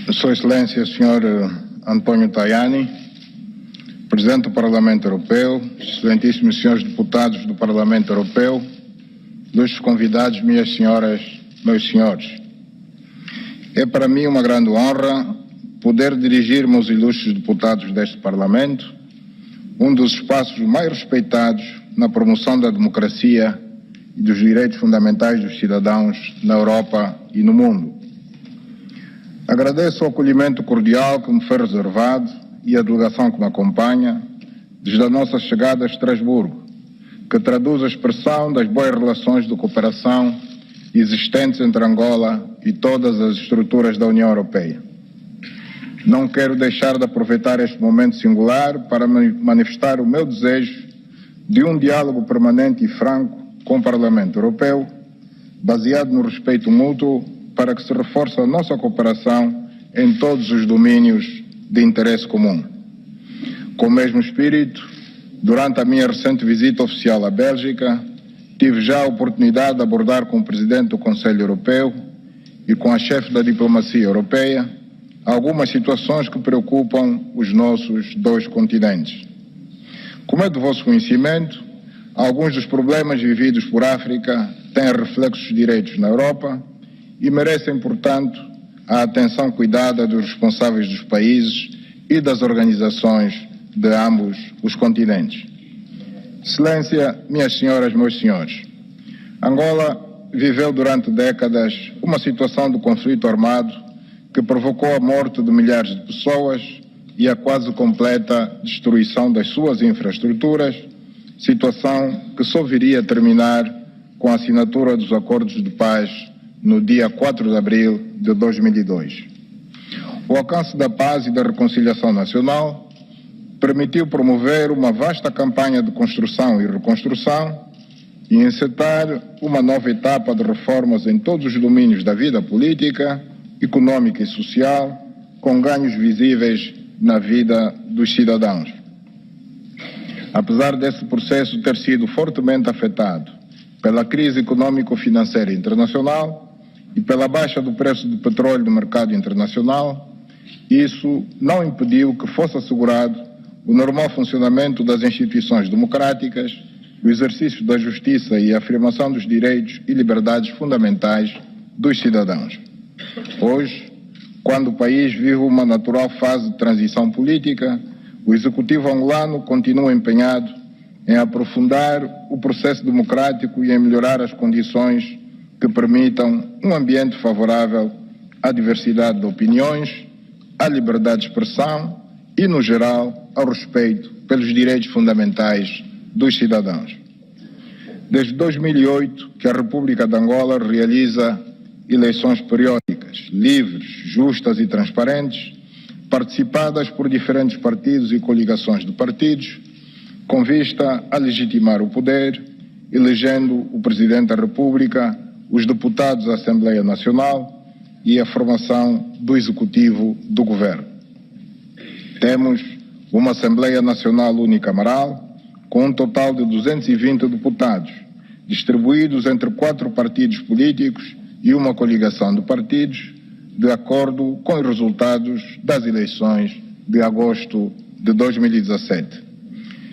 Sua Excelência, Sr. António Tajani, Presidente do Parlamento Europeu, excelentíssimos senhores deputados do Parlamento Europeu, ilustres convidados, minhas senhoras, meus senhores. É para mim uma grande honra poder dirigir-me aos ilustres deputados deste Parlamento, um dos espaços mais respeitados na promoção da democracia e dos direitos fundamentais dos cidadãos na Europa e no mundo. Agradeço o acolhimento cordial que me foi reservado e a delegação que me acompanha desde a nossa chegada a Estrasburgo, que traduz a expressão das boas relações de cooperação existentes entre Angola e todas as estruturas da União Europeia. Não quero deixar de aproveitar este momento singular para manifestar o meu desejo de um diálogo permanente e franco com o Parlamento Europeu, baseado no respeito mútuo, para que se reforce a nossa cooperação em todos os domínios de interesse comum. Com o mesmo espírito, durante a minha recente visita oficial à Bélgica, tive já a oportunidade de abordar com o Presidente do Conselho Europeu e com a chefe da diplomacia europeia algumas situações que preocupam os nossos dois continentes. Como é do vosso conhecimento, alguns dos problemas vividos por África têm reflexos diretos na Europa e merecem, portanto, a atenção cuidada dos responsáveis dos países e das organizações de ambos os continentes. Excelência, minhas senhoras, meus senhores, Angola viveu durante décadas uma situação de conflito armado que provocou a morte de milhares de pessoas e a quase completa destruição das suas infraestruturas, situação que só viria a terminar com a assinatura dos acordos de paz no dia 4 de abril de 2002. O alcance da paz e da reconciliação nacional permitiu promover uma vasta campanha de construção e reconstrução e encetar uma nova etapa de reformas em todos os domínios da vida política, econômica e social, com ganhos visíveis na vida dos cidadãos. Apesar desse processo ter sido fortemente afetado pela crise econômico-financeira internacional e pela baixa do preço do petróleo no mercado internacional, isso não impediu que fosse assegurado o normal funcionamento das instituições democráticas, o exercício da justiça e a afirmação dos direitos e liberdades fundamentais dos cidadãos. Hoje, quando o país vive uma natural fase de transição política, o Executivo angolano continua empenhado em aprofundar o processo democrático e em melhorar as condições que permitam um ambiente favorável à diversidade de opiniões, à liberdade de expressão e, no geral, ao respeito pelos direitos fundamentais dos cidadãos. Desde 2008 que a República de Angola realiza eleições periódicas, livres, justas e transparentes, participadas por diferentes partidos e coligações de partidos, com vista a legitimar o poder, elegendo o Presidente da República, os deputados da Assembleia Nacional e a formação do Executivo do Governo. Temos uma Assembleia Nacional unicameral com um total de 220 deputados, distribuídos entre 4 partidos políticos e uma coligação de partidos, de acordo com os resultados das eleições de agosto de 2017.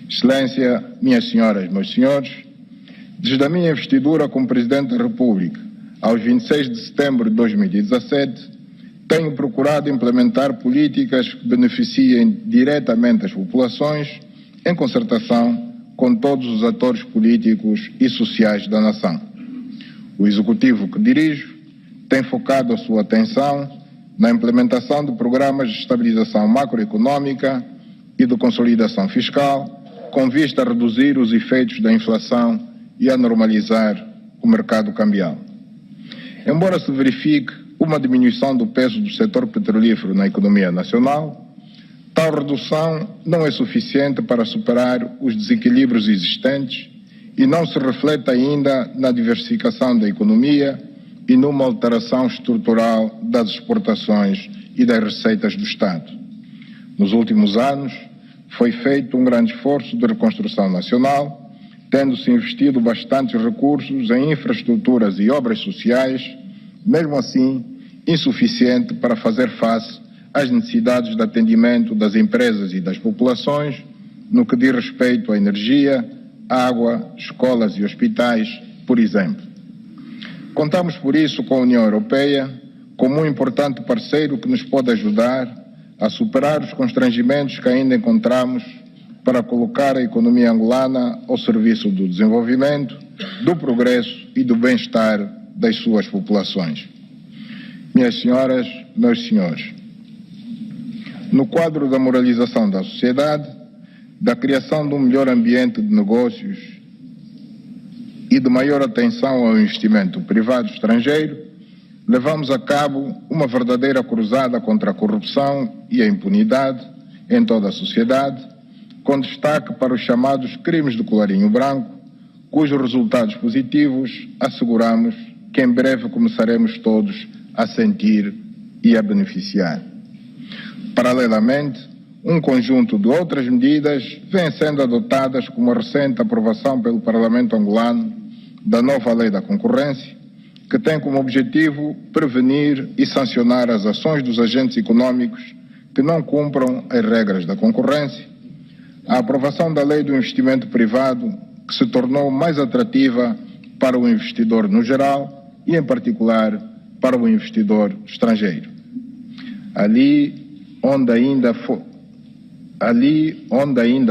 Excelência, minhas senhoras, meus senhores, desde a minha investidura como Presidente da República, aos 26 de setembro de 2017, tenho procurado implementar políticas que beneficiem diretamente as populações, em concertação com todos os atores políticos e sociais da nação. O Executivo que dirijo tem focado a sua atenção na implementação de programas de estabilização macroeconômica e de consolidação fiscal, com vista a reduzir os efeitos da inflação e a normalizar o mercado cambial. Embora se verifique uma diminuição do peso do setor petrolífero na economia nacional, tal redução não é suficiente para superar os desequilíbrios existentes e não se reflete ainda na diversificação da economia e numa alteração estrutural das exportações e das receitas do Estado. Nos últimos anos, foi feito um grande esforço de reconstrução nacional, tendo-se investido bastantes recursos em infraestruturas e obras sociais. Mesmo assim, insuficiente para fazer face às necessidades de atendimento das empresas e das populações no que diz respeito à energia, água, escolas e hospitais, por exemplo. Contamos por isso com a União Europeia como um importante parceiro que nos pode ajudar a superar os constrangimentos que ainda encontramos para colocar a economia angolana ao serviço do desenvolvimento, do progresso e do bem-estar das suas populações. Minhas senhoras, meus senhores, no quadro da moralização da sociedade, da criação de um melhor ambiente de negócios e de maior atenção ao investimento privado estrangeiro, levamos a cabo uma verdadeira cruzada contra a corrupção e a impunidade em toda a sociedade, com destaque para os chamados crimes do colarinho branco, cujos resultados positivos asseguramos que em breve começaremos todos a sentir e a beneficiar. Paralelamente, um conjunto de outras medidas vêm sendo adotadas como a recente aprovação pelo Parlamento angolano da nova Lei da Concorrência, que tem como objetivo prevenir e sancionar as ações dos agentes econômicos que não cumpram as regras da concorrência, a aprovação da Lei do Investimento Privado, que se tornou mais atrativa para o investidor no geral e, em particular, para o investidor estrangeiro. Ali onde ainda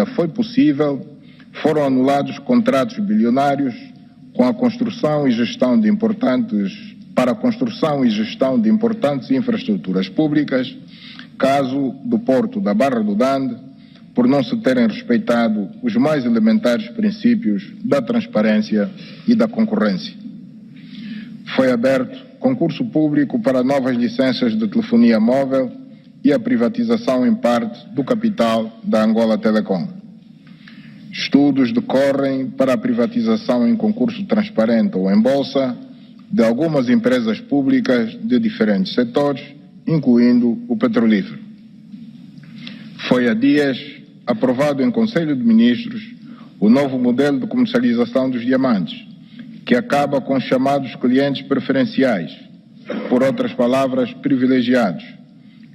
foi possível, foram anulados contratos bilionários para a construção e gestão de importantes infraestruturas públicas, caso do Porto da Barra do Dande, por não se terem respeitado os mais elementares princípios da transparência e da concorrência. Foi aberto concurso público para novas licenças de telefonia móvel e a privatização em parte do capital da Angola Telecom. Estudos decorrem para a privatização em concurso transparente ou em bolsa de algumas empresas públicas de diferentes setores, incluindo o petrolífero. Foi há dias aprovado em Conselho de Ministros o novo modelo de comercialização dos diamantes, que acaba com os chamados clientes preferenciais, por outras palavras, privilegiados,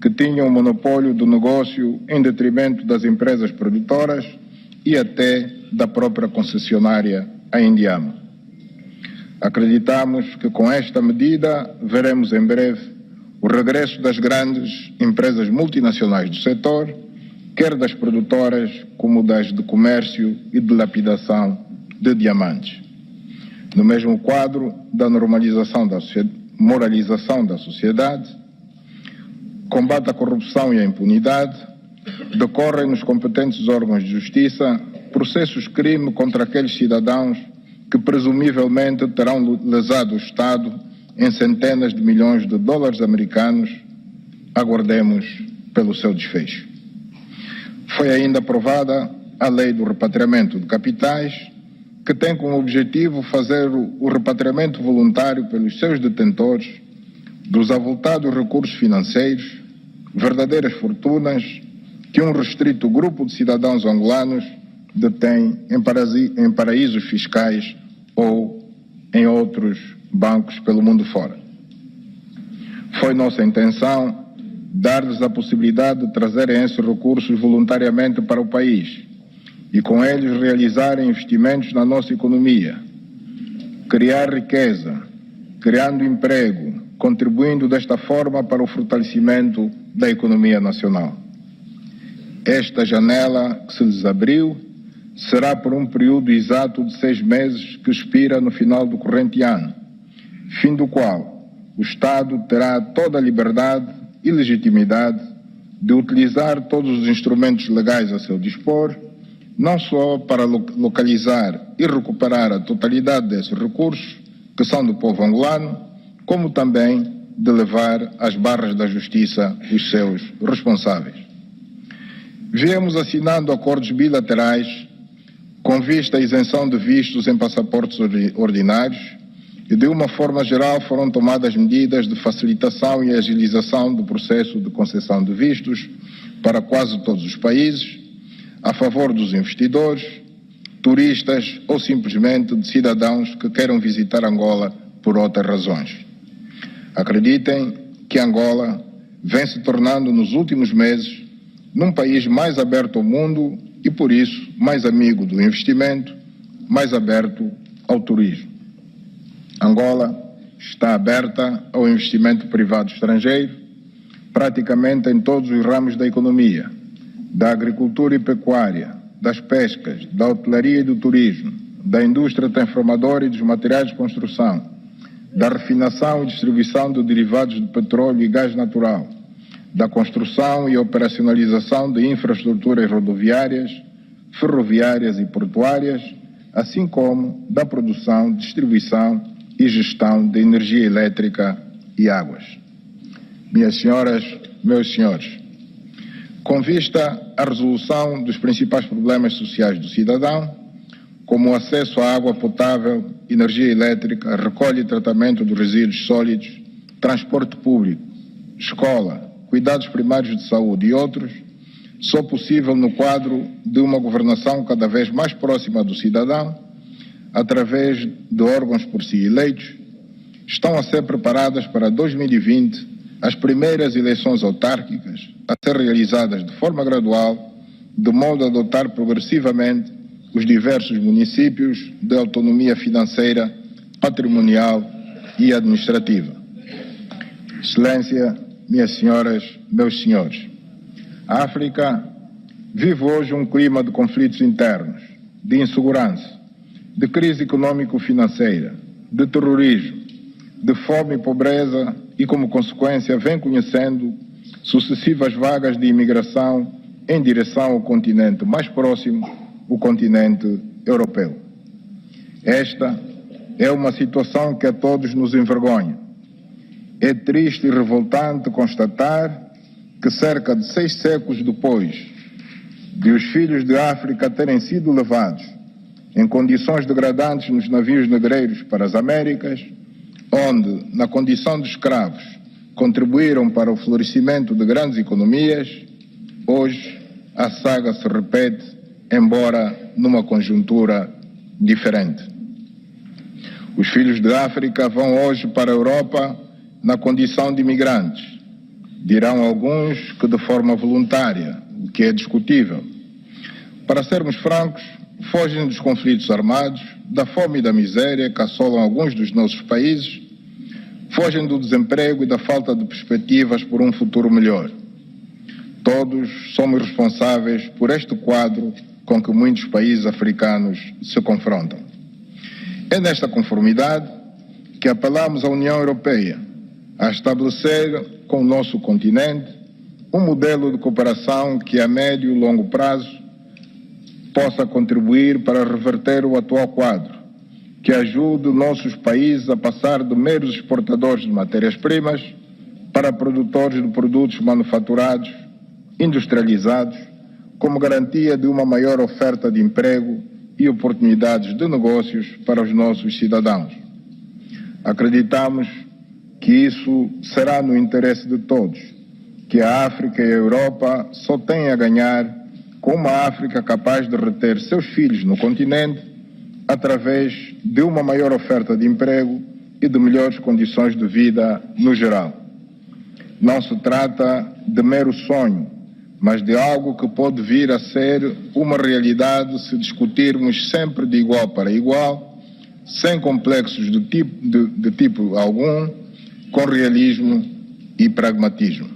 que tinham o monopólio do negócio em detrimento das empresas produtoras e até da própria concessionária, a Indiama. Acreditamos que com esta medida veremos em breve o regresso das grandes empresas multinacionais do setor, quer das produtoras como das de comércio e de lapidação de diamantes. No mesmo quadro da moralização da sociedade, combate à corrupção e à impunidade, decorrem nos competentes órgãos de justiça processos crime contra aqueles cidadãos que presumivelmente terão lesado o Estado em centenas de milhões de dólares americanos. Aguardemos pelo seu desfecho. Foi ainda aprovada a Lei do Repatriamento de Capitais, que tem como objetivo fazer o repatriamento voluntário pelos seus detentores dos avultados recursos financeiros, verdadeiras fortunas que um restrito grupo de cidadãos angolanos detém em paraísos fiscais ou em outros bancos pelo mundo fora. Foi nossa intenção dar-lhes a possibilidade de trazerem esses recursos voluntariamente para o país e com eles realizarem investimentos na nossa economia, criar riqueza, criando emprego, contribuindo desta forma para o fortalecimento da economia nacional. Esta janela que se lhes abriu será por um período exato de 6 meses que expira no final do corrente ano, fim do qual o Estado terá toda a liberdade e legitimidade de utilizar todos os instrumentos legais a seu dispor, não só para localizar e recuperar a totalidade desses recursos, que são do povo angolano, como também de levar às barras da justiça os seus responsáveis. Viemos assinando acordos bilaterais com vista à isenção de vistos em passaportes ordinários e, de uma forma geral, foram tomadas medidas de facilitação e agilização do processo de concessão de vistos para quase todos os países, a favor dos investidores, turistas ou simplesmente de cidadãos que queiram visitar Angola por outras razões. Acreditem que Angola vem se tornando nos últimos meses num país mais aberto ao mundo e, por isso, mais amigo do investimento, mais aberto ao turismo. Angola está aberta ao investimento privado estrangeiro, praticamente em todos os ramos da economia, da agricultura e pecuária, das pescas, da hotelaria e do turismo, da indústria transformadora e dos materiais de construção, da refinação e distribuição de derivados de petróleo e gás natural, da construção e operacionalização de infraestruturas rodoviárias, ferroviárias e portuárias, assim como da produção, distribuição e gestão de energia elétrica e águas. Minhas senhoras, meus senhores, com vista à resolução dos principais problemas sociais do cidadão, como o acesso à água potável, energia elétrica, recolha e tratamento dos resíduos sólidos, transporte público, escola, cuidados primários de saúde e outros, só possível no quadro de uma governação cada vez mais próxima do cidadão, através de órgãos por si eleitos, estão a ser preparadas para 2020 as primeiras eleições autárquicas a ser realizadas de forma gradual, de modo a adotar progressivamente os diversos municípios de autonomia financeira, patrimonial e administrativa. Excelência, minhas senhoras, meus senhores, a África vive hoje um clima de conflitos internos, de insegurança, de crise econômico-financeira, de terrorismo, de fome e pobreza e, como consequência, vem conhecendo sucessivas vagas de imigração em direção ao continente mais próximo, o continente europeu. Esta é uma situação que a todos nos envergonha. É triste e revoltante constatar que cerca de 6 séculos depois de os filhos de África terem sido levados em condições degradantes nos navios negreiros para as Américas, onde, na condição de escravos, contribuíram para o florescimento de grandes economias, hoje a saga se repete, embora numa conjuntura diferente. Os filhos de África vão hoje para a Europa na condição de imigrantes. Dirão alguns que de forma voluntária, o que é discutível. Para sermos francos, fogem dos conflitos armados, da fome e da miséria que assolam alguns dos nossos países, fogem do desemprego e da falta de perspectivas por um futuro melhor. Todos somos responsáveis por este quadro com que muitos países africanos se confrontam. É nesta conformidade que apelamos à União Europeia a estabelecer com o nosso continente um modelo de cooperação que a médio e longo prazo possa contribuir para reverter o atual quadro, que ajude nossos países a passar de meros exportadores de matérias-primas para produtores de produtos manufaturados, industrializados, como garantia de uma maior oferta de emprego e oportunidades de negócios para os nossos cidadãos. Acreditamos que isso será no interesse de todos, que a África e a Europa só têm a ganhar com uma África capaz de reter seus filhos no continente através de uma maior oferta de emprego e de melhores condições de vida no geral. Não se trata de mero sonho, mas de algo que pode vir a ser uma realidade se discutirmos sempre de igual para igual, sem complexos de tipo algum, com realismo e pragmatismo.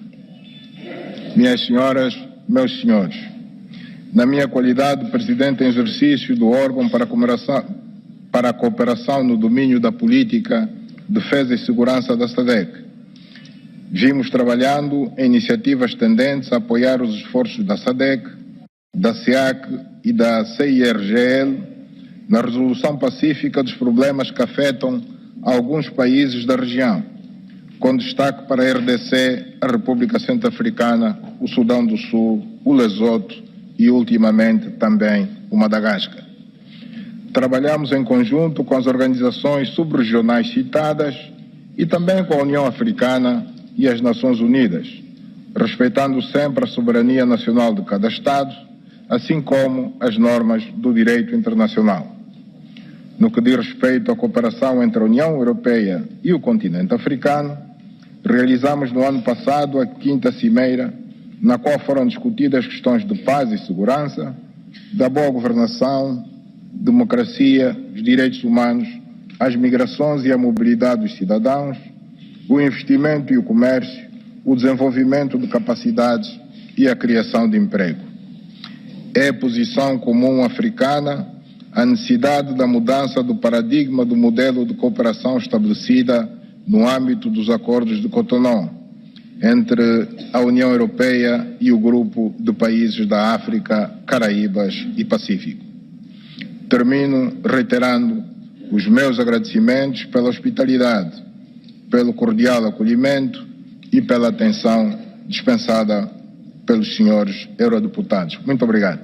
Minhas senhoras, meus senhores, na minha qualidade de presidente em exercício do órgão para a cooperação no domínio da política, defesa e segurança da SADC, vimos trabalhando em iniciativas tendentes a apoiar os esforços da SADC, da SEAC e da CIRGL na resolução pacífica dos problemas que afetam alguns países da região, com destaque para a RDC, a República Centro-Africana, o Sudão do Sul, o Lesoto e, ultimamente, também o Madagascar. Trabalhamos em conjunto com as organizações sub-regionais citadas e também com a União Africana e as Nações Unidas, respeitando sempre a soberania nacional de cada Estado, assim como as normas do direito internacional. No que diz respeito à cooperação entre a União Europeia e o continente africano, realizamos no ano passado a 5ª cimeira, na qual foram discutidas questões de paz e segurança, da boa governação, democracia, os direitos humanos, as migrações e a mobilidade dos cidadãos, o investimento e o comércio, o desenvolvimento de capacidades e a criação de emprego. É posição comum africana a necessidade da mudança do paradigma do modelo de cooperação estabelecida no âmbito dos acordos de Cotonou, entre a União Europeia e o grupo de países da África, Caraíbas e Pacífico. Termino reiterando os meus agradecimentos pela hospitalidade, pelo cordial acolhimento e pela atenção dispensada pelos senhores eurodeputados. Muito obrigado.